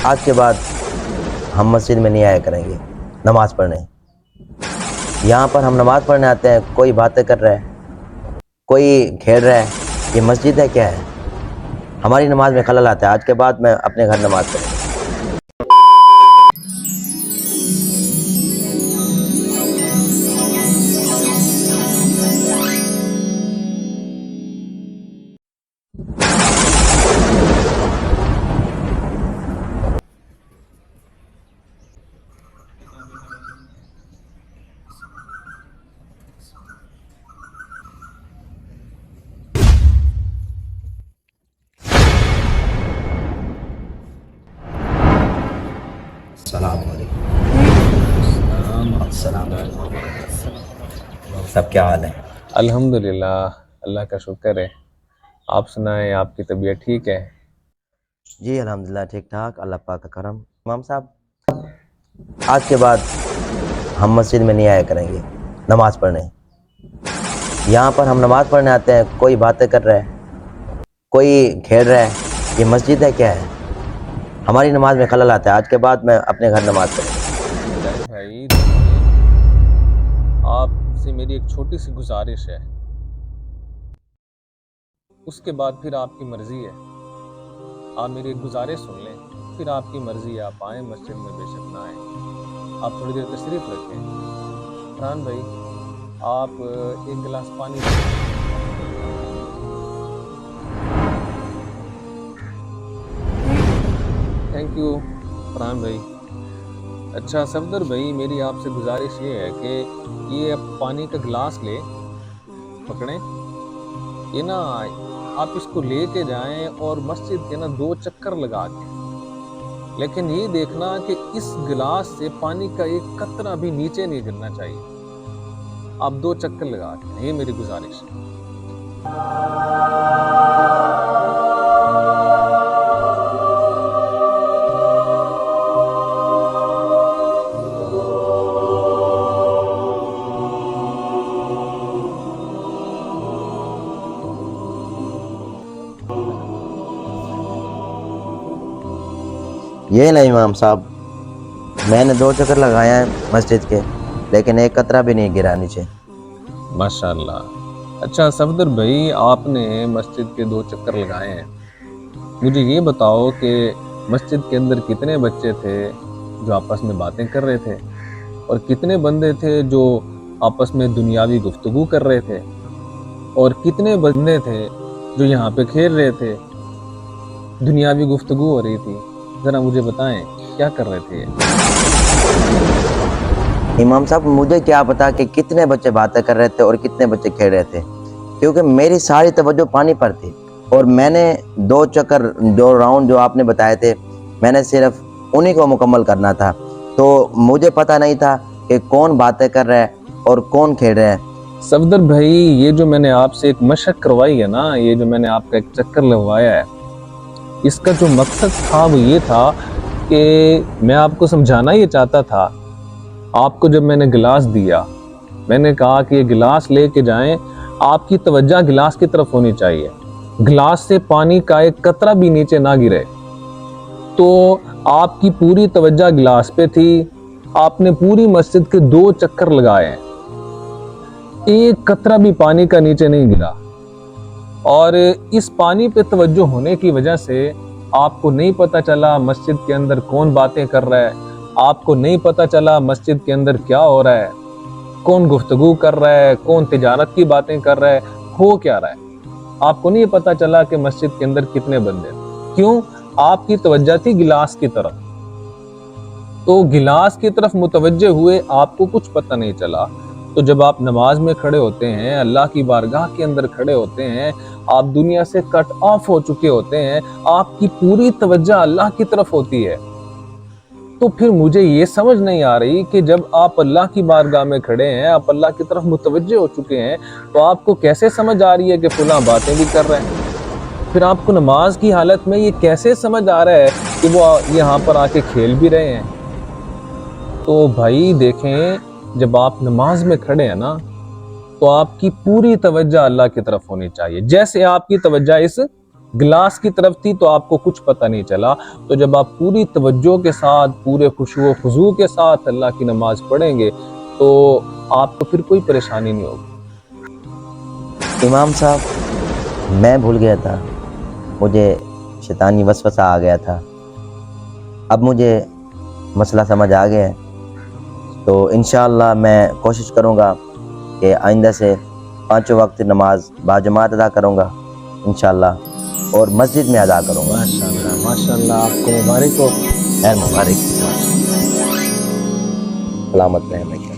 آج کے بعد ہم مسجد میں نہیں آیا کریں گے نماز پڑھنے۔ یہاں پر ہم نماز پڑھنے آتے ہیں، کوئی باتیں کر رہا ہے، کوئی کھیل رہا ہے، یہ مسجد ہے کیا ہے؟ ہماری نماز میں خلل آتا ہے۔ آج کے بعد میں اپنے گھر نماز پڑھوں گا۔ السلام علیکم۔ السلام علیکم۔ سب کیا حال ہے؟ الحمدللہ، اللہ کا شکر ہے۔ آپ سنائیں، آپ کی طبیعت ٹھیک ہے؟ جی الحمدللہ ٹھیک ٹھاک، اللہ پاک کا کرم۔ امام صاحب، آج کے بعد ہم مسجد میں نہیں آیا کریں گے نماز پڑھنے۔ یہاں پر ہم نماز پڑھنے آتے ہیں، کوئی باتیں کر رہا ہے، کوئی کھیل رہا ہے، یہ مسجد ہے کیا ہے؟ ہماری نماز میں خلل آتا ہے۔ آج کے بعد میں اپنے گھر نماز پڑھوں گا۔ بھائی آپ سے میری ایک چھوٹی سی گزارش ہے، اس کے بعد پھر آپ کی مرضی ہے۔ آپ میری ایک گزارش سن لیں، پھر آپ کی مرضی ہے، آپ آئیں مسجد میں، بے شک نہ آئیں۔ آپ تھوڑی دیر تشریف رکھیں۔ فرحان بھائی، آپ ایک گلاس پانی تھینک یو فرحان بھائی۔ اچھا صفدر بھائی، میری آپ سے گزارش یہ ہے کہ یہ اب پانی کا گلاس لے پکڑیں، یہ نا آپ اس کو لے کے جائیں اور مسجد کے نا 2 چکر لگا کے، لیکن یہ دیکھنا کہ اس گلاس سے پانی کا ایک قطرہ بھی نیچے نہیں گرنا چاہیے۔ آپ 2 چکر لگا کے، یہ میری گزارش ہے۔ یہ نہیں امام صاحب، میں نے 2 چکر لگائے ہیں مسجد کے، لیکن ایک قطرہ بھی نہیں گرا نیچے۔ ماشاءاللہ۔ اچھا صفدر بھائی، آپ نے مسجد کے 2 چکر لگائے ہیں، مجھے یہ بتاؤ کہ مسجد کے اندر کتنے بچے تھے جو آپس میں باتیں کر رہے تھے، اور کتنے بندے تھے جو آپس میں دنیاوی گفتگو کر رہے تھے، اور کتنے بندے تھے جو یہاں پہ کھیل رہے تھے، دنیاوی گفتگو ہو رہی تھی؟ ذرا مجھے بتائیں کیا کر رہے تھے یہ؟ امام صاحب مجھے کیا پتا کہ کتنے بچے باتیں کر رہے تھے اور کتنے بچے کھیل رہے تھے، کیونکہ میری ساری توجہ پانی پر تھی، اور میں نے 2 چکر 2 راؤنڈ جو آپ نے بتائے تھے، میں نے صرف انہی کو مکمل کرنا تھا، تو مجھے پتا نہیں تھا کہ کون باتیں کر رہا ہے اور کون کھیل رہا ہے۔ صفدر بھائی، یہ جو میں نے آپ سے ایک مشق کروائی ہے نا، یہ جو میں نے آپ کا ایک چکر لگوایا ہے، اس کا جو مقصد تھا وہ یہ تھا کہ میں آپ کو سمجھانا یہ چاہتا تھا۔ آپ کو جب میں نے گلاس دیا، میں نے کہا کہ یہ گلاس لے کے جائیں، آپ کی توجہ گلاس کی طرف ہونی چاہیے، گلاس سے پانی کا ایک قطرہ بھی نیچے نہ گرے۔ تو آپ کی پوری توجہ گلاس پہ تھی، آپ نے پوری مسجد کے 2 چکر لگائے ہیں، ایک قطرہ بھی پانی کا نیچے نہیں گرا، اور اس پانی پہ توجہ ہونے کی وجہ سے آپ کو نہیں پتا چلا مسجد کے اندر کون باتیں کر رہا ہے، آپ کو نہیں پتا چلا مسجد کے اندر کیا ہو رہا ہے، کون گفتگو کر رہا ہے، کون تجارت کی باتیں کر رہا ہے، ہو کیا رہا ہے۔ آپ کو نہیں پتا چلا کہ مسجد کے اندر کتنے بندے ہیں۔ کیوں؟ آپ کی توجہ تھی گلاس کی طرف، تو گلاس کی طرف متوجہ ہوئے، آپ کو کچھ پتہ نہیں چلا۔ تو جب آپ نماز میں کھڑے ہوتے ہیں، اللہ کی بارگاہ کے اندر کھڑے ہوتے ہیں، آپ دنیا سے کٹ آف ہو چکے ہوتے ہیں، آپ کی پوری توجہ اللہ کی طرف ہوتی ہے، تو پھر مجھے یہ سمجھ نہیں آ رہی کہ جب آپ اللہ کی بارگاہ میں کھڑے ہیں، آپ اللہ کی طرف متوجہ ہو چکے ہیں، تو آپ کو کیسے سمجھ آ رہی ہے کہ فلاں باتیں بھی کر رہے ہیں؟ پھر آپ کو نماز کی حالت میں یہ کیسے سمجھ آ رہا ہے کہ وہ یہاں پر آ کے کھیل بھی رہے ہیں؟ تو بھائی دیکھیں، جب آپ نماز میں کھڑے ہیں نا، تو آپ کی پوری توجہ اللہ کی طرف ہونی چاہیے، جیسے آپ کی توجہ اس گلاس کی طرف تھی تو آپ کو کچھ پتہ نہیں چلا، تو جب آپ پوری توجہ کے ساتھ، پورے خشوع و خضوع کے ساتھ اللہ کی نماز پڑھیں گے تو آپ کو پھر کوئی پریشانی نہیں ہوگی۔ امام صاحب میں بھول گیا تھا، مجھے شیطانی وسوسہ آ گیا تھا، اب مجھے مسئلہ سمجھ آ گیا ہے، تو انشاءاللہ میں کوشش کروں گا کہ آئندہ سے 5 وقت نماز باجماعت ادا کروں گا انشاءاللہ، اور مسجد میں ادا کروں گا۔ ماشاءاللہ آپ کو مبارک ہو۔ خیر مبارک، سلامت رہیں۔